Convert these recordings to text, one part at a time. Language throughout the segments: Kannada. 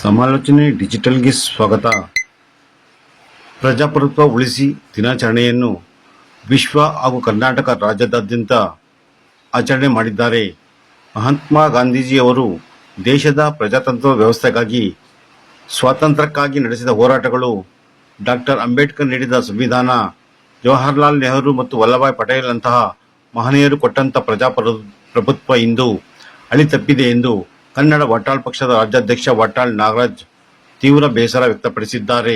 ಸಮಾಲೋಚನೆ ಡಿಜಿಟಲ್ಗೆ ಸ್ವಾಗತ. ಪ್ರಜಾಪ್ರಭುತ್ವ ಉಳಿಸಿ ದಿನಾಚರಣೆಯನ್ನು ವಿಶ್ವ ಹಾಗೂ ಕರ್ನಾಟಕ ರಾಜ್ಯಾದ್ಯಂತ ಆಚರಣೆ ಮಾಡಿದ್ದಾರೆ. ಮಹಾತ್ಮ ಗಾಂಧೀಜಿಯವರು ದೇಶದ ಪ್ರಜಾತಂತ್ರ ವ್ಯವಸ್ಥೆಗಾಗಿ, ಸ್ವಾತಂತ್ರ್ಯಕ್ಕಾಗಿ ನಡೆಸಿದ ಹೋರಾಟಗಳು, ಡಾಕ್ಟರ್ ಅಂಬೇಡ್ಕರ್ ನೀಡಿದ ಸಂವಿಧಾನ, ಜವಾಹರಲಾಲ್ ನೆಹರು ಮತ್ತು ವಲ್ಲಭಾಯ್ ಪಟೇಲ್ ಅಂತಹ ಮಹನೀಯರು ಕೊಟ್ಟಂತ ಪ್ರಜಾಪ್ರಭುತ್ವ ಇಂದು ಅಳಿತಪ್ಪಿದೆ ಎಂದು ಕನ್ನಡ ವಾಟಾಳ್ ಪಕ್ಷದ ರಾಜ್ಯಾಧ್ಯಕ್ಷ ವಾಟಾಳ್ ನಾಗರಾಜ್ ತೀವ್ರ ಬೇಸರ ವ್ಯಕ್ತಪಡಿಸಿದ್ದಾರೆ.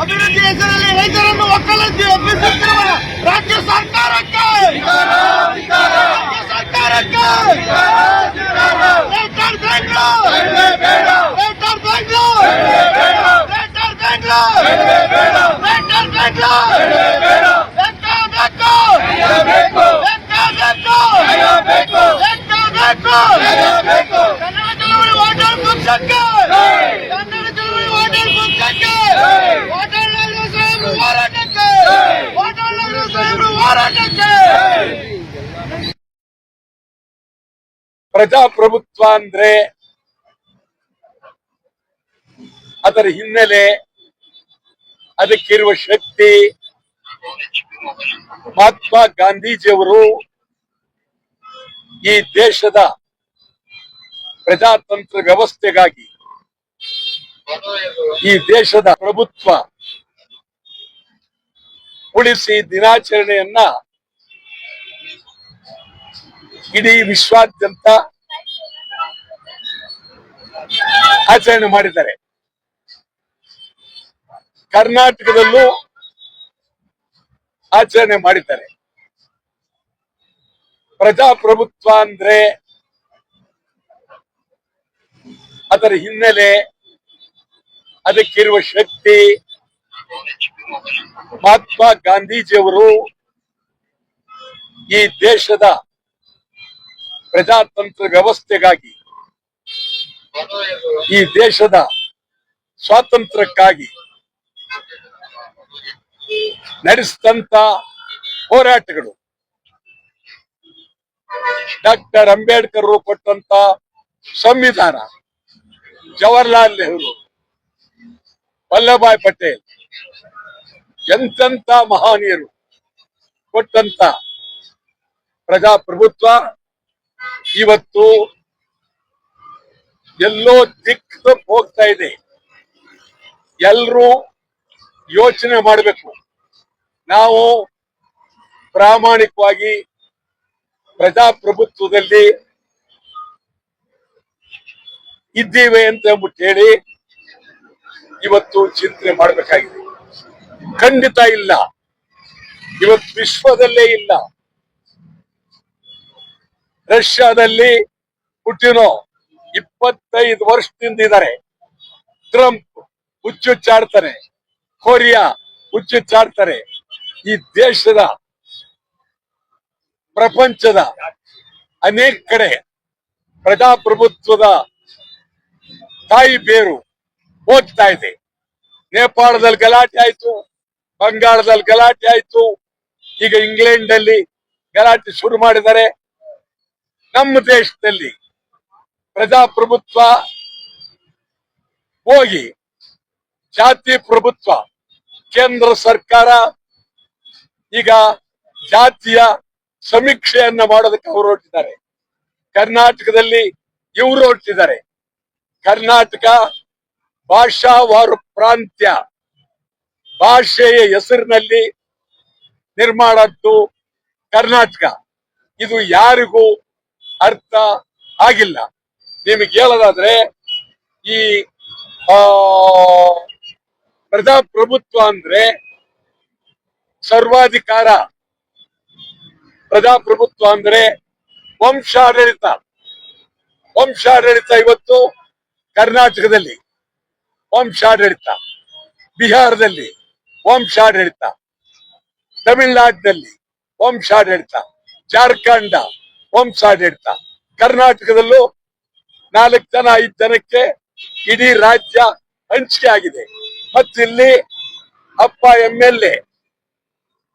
ಅಭಿವೃದ್ಧಿ ಹೆಸರಲ್ಲಿ ರೈತರನ್ನು ಒಕ್ಕಲಕ್ಕೆ ಒಪ್ಪಿಸುತ್ತಿರುವ ರಾಜ್ಯ ಸರ್ಕಾರಕ್ಕೆ ಪ್ರಜಾಪ್ರಭುತ್ವ ಅಂದ್ರೆ ಅದರ ಹಿನ್ನೆಲೆ, ಅದಕ್ಕಿರುವ ಶಕ್ತಿ. ಮಹಾತ್ಮ ಗಾಂಧೀಜಿಯವರು ಈ ದೇಶದ ಪ್ರಜಾತಂತ್ರ ವ್ಯವಸ್ಥೆಗಾಗಿ, ಈ ದೇಶದ ಪ್ರಭುತ್ವ ಉಳಿಸಿ ದಿನಾಚರಣೆಯನ್ನ ಇಡೀ ವಿಶ್ವಾದ್ಯಂತ ಆಚರಣೆ ಮಾಡಿದ್ದಾರೆ. ಕರ್ನಾಟಕದಲ್ಲೂ ಆಚರಣೆ ಮಾಡಿದ್ದಾರೆ. ಪ್ರಜಾಪ್ರಭುತ್ವ ಅಂದ್ರೆ ಅದರ ಹಿನ್ನೆಲೆ, ಅದಕ್ಕಿರುವ ಶಕ್ತಿ. ಮಹಾತ್ಮ ಗಾಂಧೀಜಿಯವರು ಈ ದೇಶದ ಪ್ರಜಾತಂತ್ರ ವ್ಯವಸ್ಥೆಗಾಗಿ, ಈ ದೇಶದ ಸ್ವಾತಂತ್ರ್ಯಕ್ಕಾಗಿ ನಡೆಸಿದಂತ ಹೋರಾಟಗಳು, ಡಾಕ್ಟರ್ ಅಂಬೇಡ್ಕರ್ ಕೊಟ್ಟಂತ ಸಂವಿಧಾನ, ಜವಾಹರಲಾಲ್ ನೆಹರು, ವಲ್ಲಭಾಯ್ ಪಟೇಲ್ ಎಂತೆಂತ ಮಹನೀಯರು ಕೊಟ್ಟಂತ ಪ್ರಜಾಪ್ರಭುತ್ವ ಇವತ್ತು ಎಲ್ಲೋ ದಿಕ್ಕು ಹೋಗ್ತಾ ಇದೆ. ಎಲ್ರೂ ಯೋಚನೆ ಮಾಡಬೇಕು. ನಾವು ಪ್ರಾಮಾಣಿಕವಾಗಿ ಪ್ರಜಾಪ್ರಭುತ್ವದಲ್ಲಿ ಇದ್ದೀವಿ ಅಂತ ಹೇಳಿ ಇವತ್ತು ಚಿಂತನೆ ಮಾಡಬೇಕಾಗಿದೆ. ಖಂಡಿತ ಇಲ್ಲ. ಇವತ್ತು ವಿಶ್ವದಲ್ಲೇ ಇಲ್ಲ. ರಷ್ಯಾದಲ್ಲಿ ಪುಟಿನೋ 25 ವರ್ಷದಿಂದ ಇದ್ದಾರೆ. ಟ್ರಂಪ್ ಹುಚ್ಚುಚ್ಚಾಡ್ತಾರೆ, ಕೊರಿಯಾ ಹುಚ್ಚುಚ್ಚಾಡ್ತಾರೆ. ಈ ದೇಶದ, ಪ್ರಪಂಚದ ಅನೇಕ ಕಡೆ ಪ್ರಜಾಪ್ರಭುತ್ವದ ತಾಯಿ ಬೇರು ಹೋಗ್ತಾ ಇದೆ. ನೇಪಾಳದಲ್ಲಿ ಗಲಾಟೆ ಆಯ್ತು, ಬಂಗಾಳದಲ್ಲಿ ಗಲಾಟೆ ಆಯ್ತು, ಈಗ ಇಂಗ್ಲೆಂಡ್ ಅಲ್ಲಿ ಗಲಾಟೆ ಶುರು ಮಾಡಿದ್ದಾರೆ. ನಮ್ಮ ದೇಶದಲ್ಲಿ ಪ್ರಜಾಪ್ರಭುತ್ವ ಹೋಗಿ ಜಾತಿ ಪ್ರಭುತ್ವ, ಕೇಂದ್ರ ಸರ್ಕಾರ ಈಗ ಜಾತಿಯ ಸಮೀಕ್ಷೆಯನ್ನ ಮಾಡೋದಕ್ಕೆ ಅವರು ಹೊರಟಿದ್ದಾರೆ. ಕರ್ನಾಟಕದಲ್ಲಿ ಇವರು ಹೊರಟಿದ್ದಾರೆ. ಕರ್ನಾಟಕ ಭಾಷಾವಾರು ಪ್ರಾಂತ್ಯ, ಭಾಷೆಯ ಹೆಸರಿನಲ್ಲಿ ನಿರ್ಮಾಣದ್ದು ಕರ್ನಾಟಕ. ಇದು ಯಾರಿಗೂ ಅರ್ಥ ಆಗಿಲ್ಲ. ನಿಮಗೆ ಹೇಳೋದಾದ್ರೆ, ಈ ಪ್ರಜಾಪ್ರಭುತ್ವ ಅಂದ್ರೆ ಸರ್ವಾಧಿಕಾರ. ಪ್ರಜಾಪ್ರಭುತ್ವ ಅಂದ್ರೆ ವಂಶಾಡಳಿತ. ವಂಶಾಡಳಿತ ಇವತ್ತು ಕರ್ನಾಟಕದಲ್ಲಿ ವಂಶಾಡಳಿತ, ಬಿಹಾರದಲ್ಲಿ ವಂಶಾಡಳಿತ, ತಮಿಳುನಾಡಿನಲ್ಲಿ ವಂಶಾಡಳಿತ, ಜಾರ್ಖಂಡ ವಂಶಾಡಳಿತ. ಕರ್ನಾಟಕದಲ್ಲೂ 4 ಜನ 5 ಜನಕ್ಕೆ ಇಡೀ ರಾಜ್ಯ ಹಂಚಿಕೆ ಆಗಿದೆ. ಮತ್ತಿಲ್ಲಿ ಅಪ್ಪ MLA,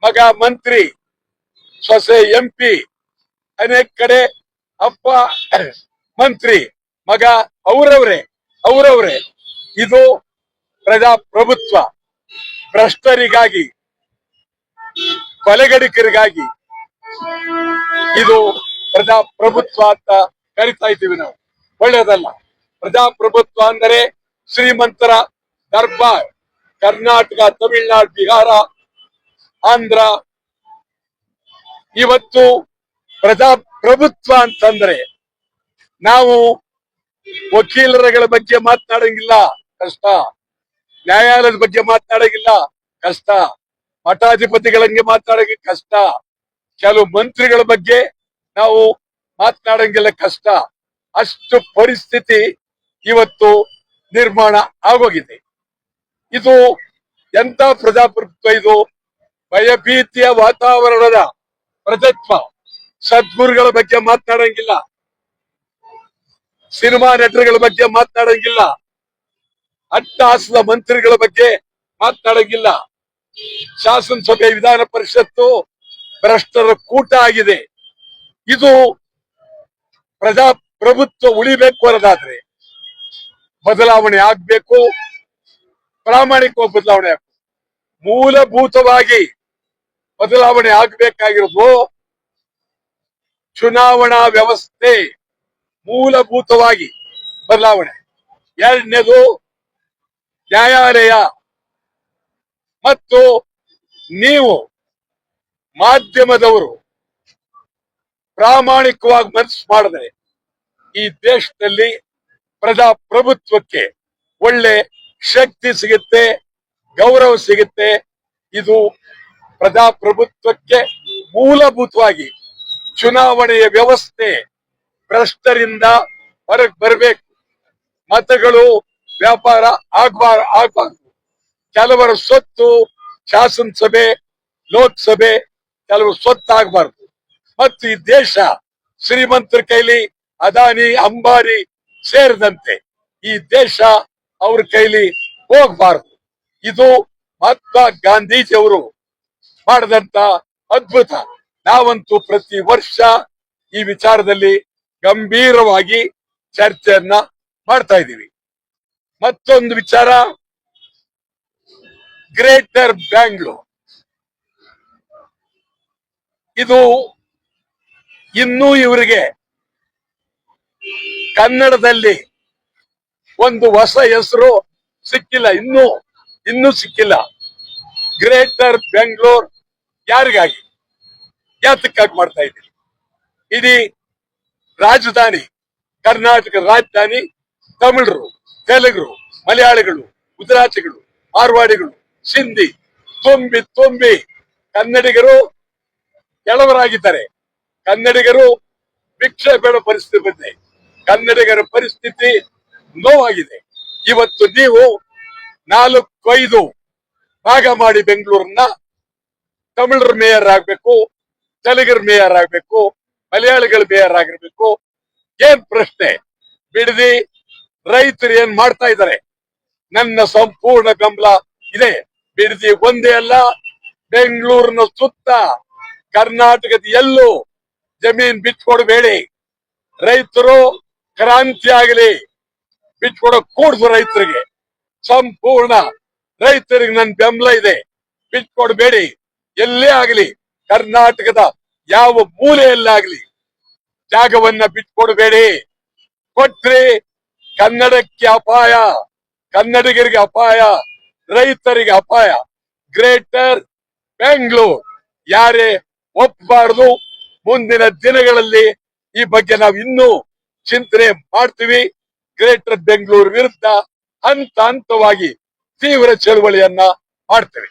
ಮಗ ಮಂತ್ರಿ, ಸೊಸೆ MP, ಅನೇಕ ಕಡೆ ಅಪ್ಪ ಮಂತ್ರಿ, ಮಗ ಅವರವರೇ. ಇದು ಪ್ರಜಾಪ್ರಭುತ್ವ. ಭ್ರಷ್ಟರಿಗಾಗಿ, ಕೊಲೆಗಡಿಕರಿಗಾಗಿ ಇದು ಪ್ರಜಾಪ್ರಭುತ್ವ ಅಂತ ಕರಿತಾ ಇದ್ದೀವಿ ನಾವು. ಒಳ್ಳೆಯದಲ್ಲ. ಪ್ರಜಾಪ್ರಭುತ್ವ ಅಂದರೆ ಶ್ರೀಮಂತರ ದರ್ಬಾರ್. ಕರ್ನಾಟಕ, ತಮಿಳುನಾಡು, ಬಿಹಾರ, ಆಂಧ್ರ. ಇವತ್ತು ಪ್ರಜಾಪ್ರಭುತ್ವ ಅಂತಂದ್ರೆ ನಾವು ವಕೀಲರುಗಳ ಬಗ್ಗೆ ಮಾತನಾಡಂಗಿಲ್ಲ, ಕಷ್ಟ. ನ್ಯಾಯಾಲಯದ ಬಗ್ಗೆ ಮಾತನಾಡಂಗಿಲ್ಲ, ಕಷ್ಟ. ಮಠಾಧಿಪತಿಗಳಂಗೆ ಮಾತನಾಡಂಗೆ ಕಷ್ಟ. ಕೆಲವು ಮಂತ್ರಿಗಳ ಬಗ್ಗೆ ನಾವು ಮಾತನಾಡಂಗಿಲ್ಲ, ಕಷ್ಟ. ಅಷ್ಟು ಪರಿಸ್ಥಿತಿ ಇವತ್ತು ನಿರ್ಮಾಣ ಆಗೋಗಿದೆ. ಇದು ಎಂತ ಪ್ರಜಾಪ್ರಭುತ್ವ ಇದು? ಭಯಭೀತಿಯ ವಾತಾವರಣದ ಪ್ರಜಾತ್ವ. ಸದ್ಗುರುಗಳ ಬಗ್ಗೆ ಮಾತನಾಡಂಗಿಲ್ಲ, ಸಿನಿಮಾ ನಟರುಗಳ ಬಗ್ಗೆ ಮಾತನಾಡಂಗಿಲ್ಲ, ಅಟ್ಟಹಾಸದ ಮಂತ್ರಿಗಳ ಬಗ್ಗೆ ಮಾತನಾಡಂಗಿಲ್ಲ. ಶಾಸನಸಭೆ, ವಿಧಾನ ಪರಿಷತ್ತು ಭ್ರಷ್ಟರ ಕೂಟ ಆಗಿದೆ. ಇದು ಪ್ರಜಾಪ್ರಭುತ್ವ ಉಳಿಬೇಕು ಅನ್ನೋದಾದ್ರೆ ಬದಲಾವಣೆ ಆಗ್ಬೇಕು, ಪ್ರಾಮಾಣಿಕವಾಗಿ ಬದಲಾವಣೆ ಆಗ್ಬೇಕು. ಮೂಲಭೂತವಾಗಿ ಬದಲಾವಣೆ ಆಗ್ಬೇಕಾಗಿರೋದು ಚುನಾವಣಾ ವ್ಯವಸ್ಥೆ, ಮೂಲಭೂತವಾಗಿ ಬದಲಾವಣೆ. ಎರಡನೇದು ನ್ಯಾಯಾಲಯ. ಮತ್ತು ನೀವು ಮಾಧ್ಯಮದವರು ಪ್ರಾಮಾಣಿಕವಾಗಿ ಮನಸ್ಸು ಮಾಡಿದ್ರೆ ಈ ದೇಶದಲ್ಲಿ ಪ್ರಜಾಪ್ರಭುತ್ವಕ್ಕೆ ಒಳ್ಳೆ ಶಕ್ತಿ ಸಿಗುತ್ತೆ, ಗೌರವ ಸಿಗುತ್ತೆ. ಇದು ಪ್ರಜಾಪ್ರಭುತ್ವಕ್ಕೆ ಮೂಲಭೂತವಾಗಿ ಚುನಾವಣೆಯ ವ್ಯವಸ್ಥೆ ಭ್ರಷ್ಟರಿಂದ ಹೊರಗೆ ಬರಬೇಕು. ಮತಗಳು ವ್ಯಾಪಾರ ಆಗ್ಬಾರ್ದು. ಕೆಲವರ ಸ್ವತ್ತು ಶಾಸನಸಭೆ, ಲೋಕಸಭೆ ಕೆಲವರು ಸ್ವತ್ತು ಆಗ್ಬಾರ್ದು. ಮತ್ತು ಈ ದೇಶ ಶ್ರೀಮಂತರ ಕೈಲಿ, ಅದಾನಿ ಅಂಬಾನಿ ಸೇರಿದಂತೆ ಈ ದೇಶ ಅವ್ರ ಕೈಲಿ ಹೋಗ್ಬಾರ್ದು. ಇದು ಮಹಾತ್ಮ ಗಾಂಧೀಜಿಯವರು ಮಾಡಿದಂತ ಅದ್ಭುತ. ನಾವಂತೂ ಪ್ರತಿ ವರ್ಷ ಈ ವಿಚಾರದಲ್ಲಿ ಗಂಭೀರವಾಗಿ ಚರ್ಚೆಯನ್ನ ಮಾಡ್ತಾ ಇದ್ದೀವಿ. ಮತ್ತೊಂದು ವಿಚಾರ, ಗ್ರೇಟರ್ ಬ್ಯಾಂಗ್ಳೂರ್. ಇದು ಇನ್ನೂ ಇವರಿಗೆ ಕನ್ನಡದಲ್ಲಿ ಒಂದು ಹೊಸ ಹೆಸರು ಸಿಕ್ಕಿಲ್ಲ, ಇನ್ನೂ ಸಿಕ್ಕಿಲ್ಲ. ಗ್ರೇಟರ್ ಬೆಂಗಳೂರು ಯಾರಿಗಾಗಿ, ಯಾತಕ್ಕಾಗಿ ಮಾಡ್ತಾ ಇದ್ದೀರಿ? ಇಡೀ ರಾಜಧಾನಿ, ಕರ್ನಾಟಕ ರಾಜಧಾನಿ ತಮಿಳರು, ತೆಲುಗರು, ಮಲಯಾಳಿಗಳು, ಗುಜರಾತಿಗಳು, ಮಾರ್ವಾಡಿಗಳು, ಸಿಂಧಿ ತುಂಬಿ ಕನ್ನಡಿಗರು ಕೆಲವರಾಗಿದ್ದಾರೆ. ಕನ್ನಡಿಗರು ಭಿಕ್ಷೆ ಬೇಡ ಪರಿಸ್ಥಿತಿ ಬಂದಿದೆ. ಕನ್ನಡಿಗರ ಪರಿಸ್ಥಿತಿ ನೋವಾಗಿದೆ. ಇವತ್ತು ನೀವು 4-5 ಭಾಗ ಮಾಡಿ ಬೆಂಗಳೂರನ್ನ ತಮಿಳರ ಮೇಯರ್ ಆಗ್ಬೇಕು, ತೆಲುಗರ ಮೇಯರ್ ಆಗ್ಬೇಕು, ಮಲಯಾಳಿಗಳ ಮೇಯರ್ ಆಗಿರ್ಬೇಕು. ಏನ್ ಪ್ರಶ್ನೆ? ಬಿಡದಿ ರೈತರು ಏನ್ ಮಾಡ್ತಾ ಇದ್ದಾರೆ? ನನ್ನ ಸಂಪೂರ್ಣ ಬೆಂಬಲ ಇದೆ. ಬಿಡದಿ ಒಂದೇ ಅಲ್ಲ, ಬೆಂಗಳೂರಿನ ಸುತ್ತ ಕರ್ನಾಟಕದ ಎಲ್ಲೂ ಜಮೀನ್ ಬಿಟ್ಕೊಡ್ಬೇಡಿ. ರೈತರು ಕ್ರಾಂತಿ ಆಗಲಿ, ಬಿಟ್ಕೊಡಕ್ ಕೂಡ್ದು. ರೈತರಿಗೆ ಸಂಪೂರ್ಣ ರೈತರಿಗೆ ನನ್ನ ಬೆಂಬಲ ಇದೆ. ಬಿಟ್ಕೊಡ್ಬೇಡಿ. ಎಲ್ಲೇ ಆಗಲಿ, ಕರ್ನಾಟಕದ ಯಾವ ಮೂಲೆಯಲ್ಲಾಗ್ಲಿ ಜಾಗವನ್ನ ಬಿಟ್ಕೊಡ್ಬೇಡಿ. ಕೊಟ್ರಿ ಕನ್ನಡಕ್ಕೆ ಅಪಾಯ, ಕನ್ನಡಿಗರಿಗೆ ಅಪಾಯ, ರೈತರಿಗೆ ಅಪಾಯ. ಗ್ರೇಟರ್ ಬೆಂಗಳೂರು ಯಾರೇ ಒಪ್ಪಬಾರದು. ಮುಂದಿನ ದಿನಗಳಲ್ಲಿ ಈ ಬಗ್ಗೆ ನಾವು ಇನ್ನೂ ಚಿಂತನೆ ಮಾಡ್ತೀವಿ. ಗ್ರೇಟರ್ ಬೆಂಗಳೂರು ವಿರುದ್ಧ ಹಂತವಾಗಿ ತೀವ್ರ ಚಳವಳಿಯನ್ನ ಮಾಡ್ತೇವೆ.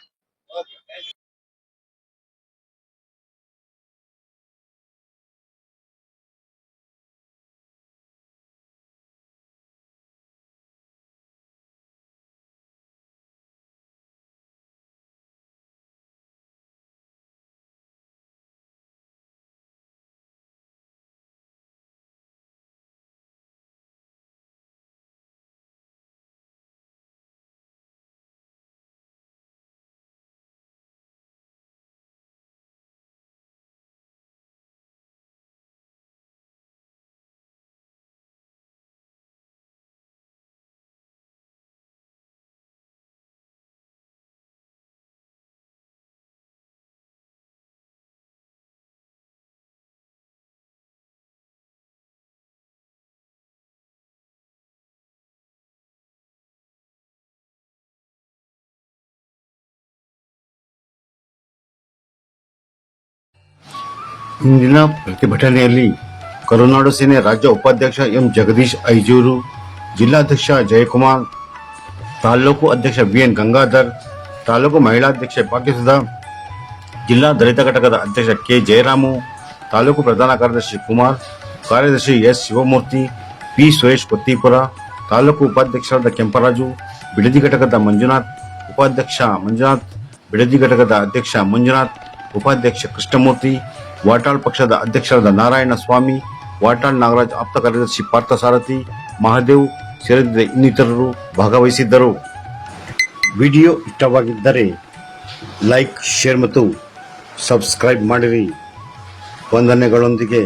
ಇಂದಿನ ಪ್ರತಿಭಟನೆಯಲ್ಲಿ ಕರುನಾಡು ಸೇನೆ ರಾಜ್ಯ ಉಪಾಧ್ಯಕ್ಷ ಎಂ ಜಗದೀಶ್ ಐಜೂರು, ಜಿಲ್ಲಾಧ್ಯಕ್ಷ ಜಯಕುಮಾರ್, ತಾಲೂಕು ಅಧ್ಯಕ್ಷ ಬಿಎನ್ ಗಂಗಾಧರ್, ತಾಲೂಕು ಮಹಿಳಾಧ್ಯಕ್ಷೆ ಭಾಗ್ಯಸುಧಾ, ಜಿಲ್ಲಾ ದಲಿತ ಘಟಕದ ಅಧ್ಯಕ್ಷ ಕೆ ಜಯರಾಮು, ತಾಲೂಕು ಪ್ರಧಾನ ಕಾರ್ಯದರ್ಶಿ ಕುಮಾರ್, ಕಾರ್ಯದರ್ಶಿ ಎಸ್ ಶಿವಮೂರ್ತಿ, ಪಿ ಸುರೇಶ್ ಕೊತ್ತಿಪುರ, ತಾಲೂಕು ಉಪಾಧ್ಯಕ್ಷರಾದ ಕೆಂಪರಾಜು, ಬಿಡದಿ ಘಟಕದ ಮಂಜುನಾಥ್, ಉಪಾಧ್ಯಕ್ಷ ಮಂಜುನಾಥ್, ಬಿಡದಿ ಘಟಕದ ಅಧ್ಯಕ್ಷ ಮಂಜುನಾಥ್, ಉಪಾಧ್ಯಕ್ಷ ಕೃಷ್ಣಮೂರ್ತಿ, ವಾಟಾಳ್ ಪಕ್ಷದ ಅಧ್ಯಕ್ಷರಾದ ನಾರಾಯಣ ಸ್ವಾಮಿ, ವಾಟಾಳ್ ನಾಗರಾಜ್ ಆಪ್ತ ಕಾರ್ಯದರ್ಶಿ ಪಾರ್ಥಸಾರಥಿ, ಮಹಾದೇವ್ ಸೇರಿದಂತೆ ಇನ್ನಿತರರು ಭಾಗವಹಿಸಿದ್ದರು. ವಿಡಿಯೋ ಇಷ್ಟವಾಗಿದ್ದರೆ ಲೈಕ್, ಶೇರ್ ಮತ್ತು ಸಬ್ಸ್ಕ್ರೈಬ್ ಮಾಡಿರಿ. ವಂದನೆಗಳೊಂದಿಗೆ